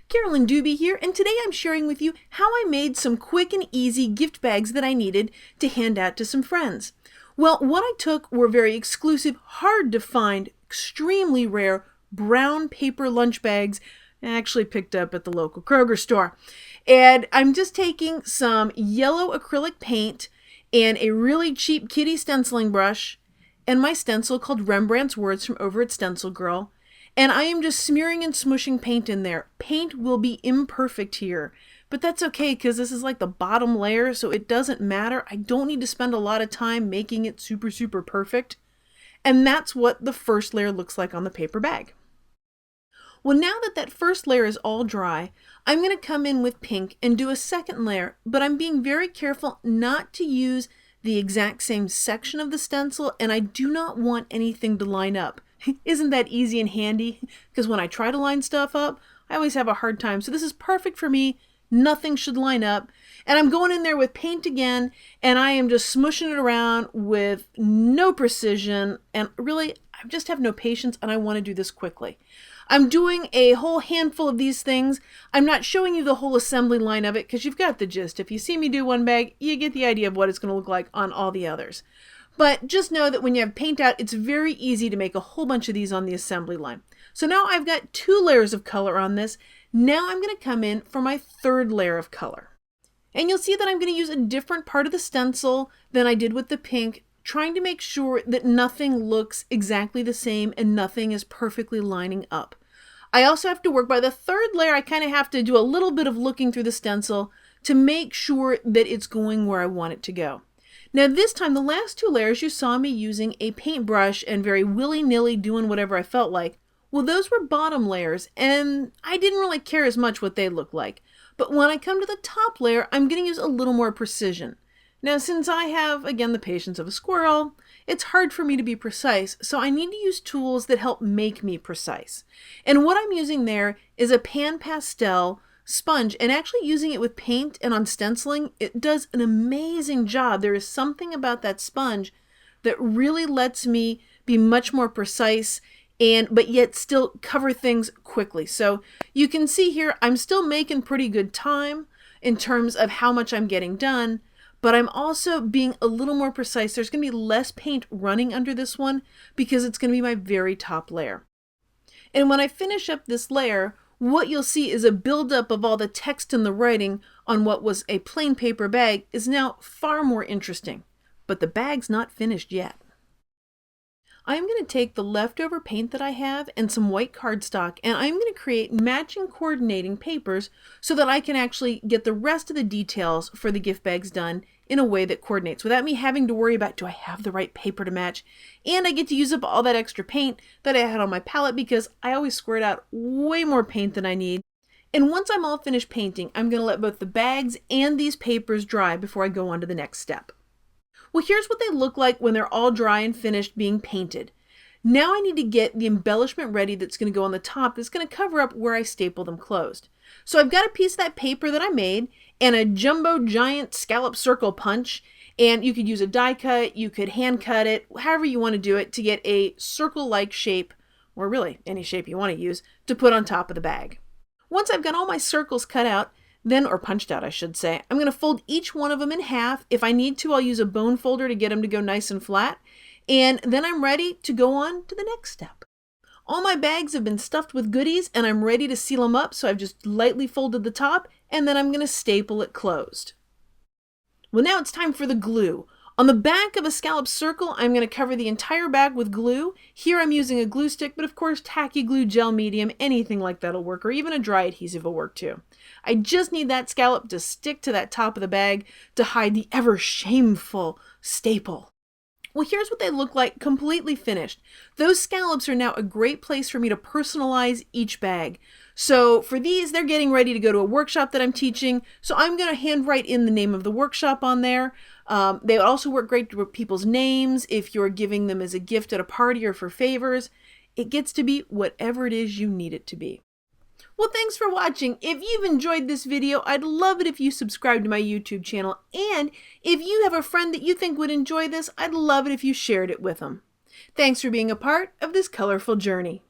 Carolyn Dube here, and today I'm sharing with you how I made some quick and easy gift bags that I needed to hand out to some friends. Well, what I took were very exclusive, hard to find, extremely rare brown paper lunch bags I actually picked up at the local Kroger store. And I'm just taking some yellow acrylic paint and a really cheap kitty stenciling brush and my stencil called Rembrandt's Words from over at Stencil Girl. And I am just smearing and smushing paint in there. Paint will be imperfect here, but that's okay because this is like the bottom layer, so it doesn't matter. I don't need to spend a lot of time making it super perfect. And that's what the first layer looks like on the paper bag. Well, now that that first layer is all dry, I'm going to come in with pink and do a second layer, but I'm being very careful not to use the exact same section of the stencil, and I do not want anything to line up. Isn't that easy and handy? Because when I try to line stuff up, I always have a hard time. So this is perfect for me. Nothing should line up. And I'm going in there with paint again, and I am just smushing it around with no precision. And really, I just have no patience, and I want to do this quickly. I'm doing a whole handful of these things. I'm not showing you the whole assembly line of it because you've got the gist. If you see me do one bag, you get the idea of what it's going to look like on all the others. But just know that when you have paint out, it's very easy to make a whole bunch of these on the assembly line. So now I've got 2 layers of color on this. Now I'm going to come in for my third layer of color. And you'll see that I'm going to use a different part of the stencil than I did with the pink, trying to make sure that nothing looks exactly the same and nothing is perfectly lining up. I also have to work by the third layer. I kind of have to do a little bit of looking through the stencil to make sure that it's going where I want it to go. Now this time, the last 2 layers, you saw me using a paintbrush and very willy-nilly doing whatever I felt like. Well, those were bottom layers, and I didn't really care as much what they looked like. But when I come to the top layer, I'm going to use a little more precision. Now, since I have, again, the patience of a squirrel, it's hard for me to be precise, so I need to use tools that help make me precise. And what I'm using there is a pan pastel sponge, and actually using it with paint and on stenciling, it does an amazing job. There is something about that sponge that really lets me be much more precise but yet still cover things quickly. So you can see here, I'm still making pretty good time in terms of how much I'm getting done, but I'm also being a little more precise. There's going to be less paint running under this one because it's going to be my very top layer. And when I finish up this layer, what you'll see is a buildup of all the text and the writing on what was a plain paper bag is now far more interesting. But the bag's not finished yet. I'm going to take the leftover paint that I have and some white cardstock, and I'm going to create matching coordinating papers so that I can actually get the rest of the details for the gift bags done in a way that coordinates without me having to worry about, do I have the right paper to match? And I get to use up all that extra paint that I had on my palette because I always squirt out way more paint than I need. And once I'm all finished painting, I'm going to let both the bags and these papers dry before I go on to the next step. Well, here's what they look like when they're all dry and finished being painted. Now I need to get the embellishment ready that's going to go on the top that's going to cover up where I staple them closed. So I've got a piece of that paper that I made and a jumbo giant scallop circle punch, and you could use a die cut, you could hand cut it, however you want to do it to get a circle-like shape, or really any shape you want to use, to put on top of the bag. Once I've got all my circles cut out, or punched out, I should say, I'm going to fold each one of them in half. If I need to, I'll use a bone folder to get them to go nice and flat. And then I'm ready to go on to the next step. All my bags have been stuffed with goodies and I'm ready to seal them up. So I've just lightly folded the top and then I'm going to staple it closed. Well, now it's time for the glue. On the back of a scallop circle, I'm going to cover the entire bag with glue. Here I'm using a glue stick, but of course tacky glue, gel medium, anything like that'll work, or even a dry adhesive will work too. I just need that scallop to stick to that top of the bag to hide the ever shameful staple. Well, here's what they look like completely finished. Those scallops are now a great place for me to personalize each bag. So for these, they're getting ready to go to a workshop that I'm teaching. So I'm going to handwrite in the name of the workshop on there. They also work great with people's names if you're giving them as a gift at a party or for favors. It gets to be whatever it is you need it to be. Well, thanks for watching. If you've enjoyed this video, I'd love it if you subscribe to my YouTube channel. And if you have a friend that you think would enjoy this, I'd love it if you shared it with them. Thanks for being a part of this colorful journey.